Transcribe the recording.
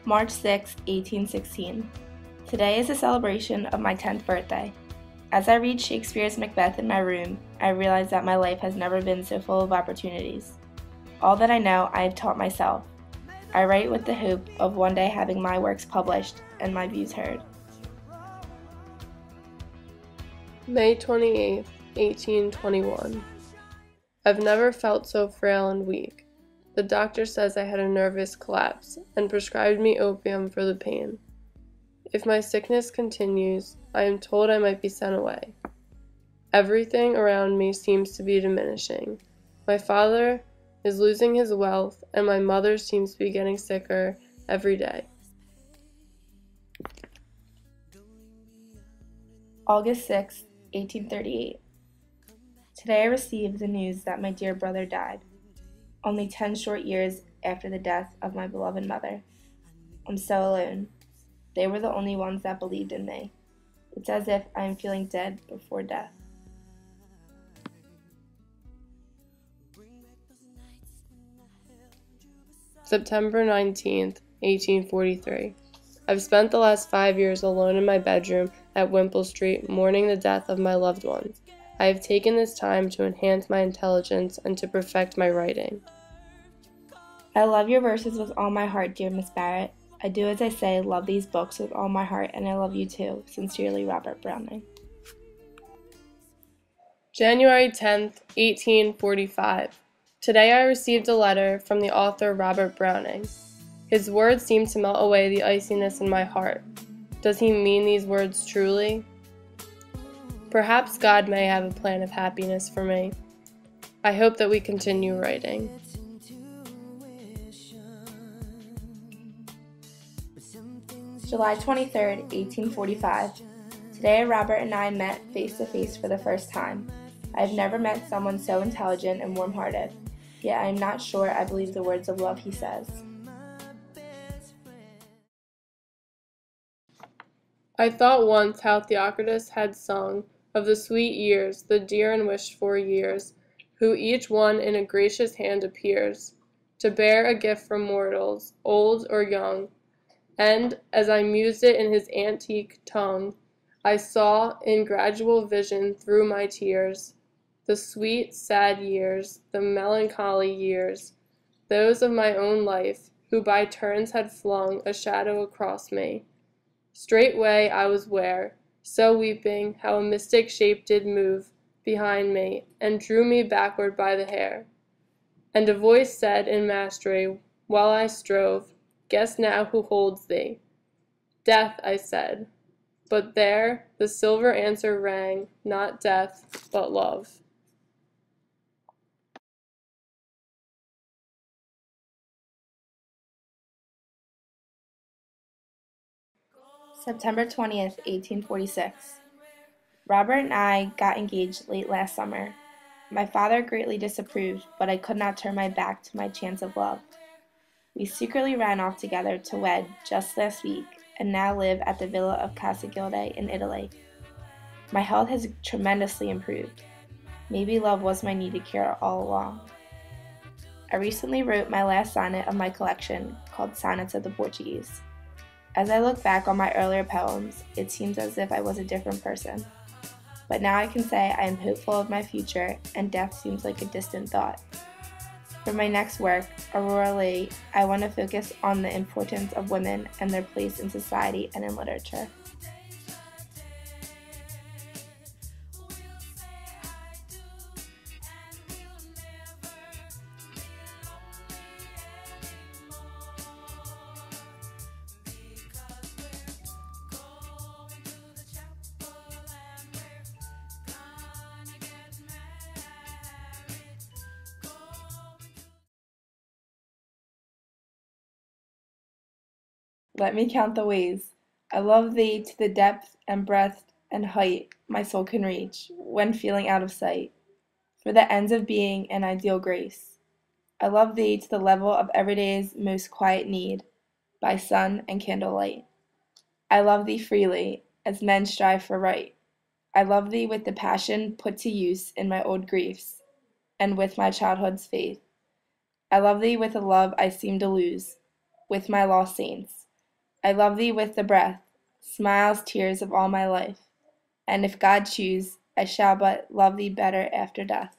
March 6, 1816. Today is a celebration of my 10th birthday. As I read Shakespeare's Macbeth in my room, I realize that my life has never been so full of opportunities. All that I know, I have taught myself. I write with the hope of one day having my works published and my views heard. May 28, 1821. I've never felt so frail and weak. The doctor says I had a nervous collapse and prescribed me opium for the pain. If my sickness continues, I am told I might be sent away. Everything around me seems to be diminishing. My father is losing his wealth, and my mother seems to be getting sicker every day. August 6, 1838. Today I received the news that my dear brother died, only 10 short years after the death of my beloved mother. I'm so alone. They were the only ones that believed in me. It's as if I am feeling dead before death. September 19th, 1843. I've spent the last 5 years alone in my bedroom at Wimpole Street mourning the death of my loved ones. I have taken this time to enhance my intelligence and to perfect my writing. I love your verses with all my heart, dear Miss Barrett. I do, as I say, love these books with all my heart, and I love you too. Sincerely, Robert Browning. January 10th, 1845. Today I received a letter from the author Robert Browning. His words seem to melt away the iciness in my heart. Does he mean these words truly? Perhaps God may have a plan of happiness for me. I hope that we continue writing. July 23rd, 1845. Today, Robert and I met face to face for the first time. I have never met someone so intelligent and warm-hearted, yet I am not sure I believe the words of love he says. I thought once how Theocritus had sung of the sweet years, the dear and wished-for years, who each one in a gracious hand appears, to bear a gift from mortals, old or young. And, as I mused it in his antique tongue, I saw, in gradual vision through my tears, the sweet, sad years, the melancholy years, those of my own life, who by turns had flung a shadow across me. Straightway I was ware, so weeping, how a mystic shape did move behind me, and drew me backward by the hair. And a voice said in mastery, while I strove, "Guess now who holds thee." "Death," I said. But there the silver answer rang, not death, but love. September 20th, 1846. Robert and I got engaged late last summer. My father greatly disapproved, but I could not turn my back to my chance of love. We secretly ran off together to wed just last week, and now live at the villa of Casagilde in Italy. My health has tremendously improved. Maybe love was my needed cure all along. I recently wrote my last sonnet of my collection, called Sonnets of the Portuguese. As I look back on my earlier poems, it seems as if I was a different person. But now I can say I am hopeful of my future, and death seems like a distant thought. For my next work, Aurora Lee, I want to focus on the importance of women and their place in society and in literature. Let me count the ways. I love thee to the depth and breadth and height my soul can reach, when feeling out of sight, for the ends of being and ideal grace. I love thee to the level of everyday's most quiet need, by sun and candlelight. I love thee freely, as men strive for right. I love thee with the passion put to use in my old griefs, and with my childhood's faith. I love thee with a love I seem to lose, with my lost saints. I love thee with the breath, smiles, tears of all my life, and if God choose, I shall but love thee better after death.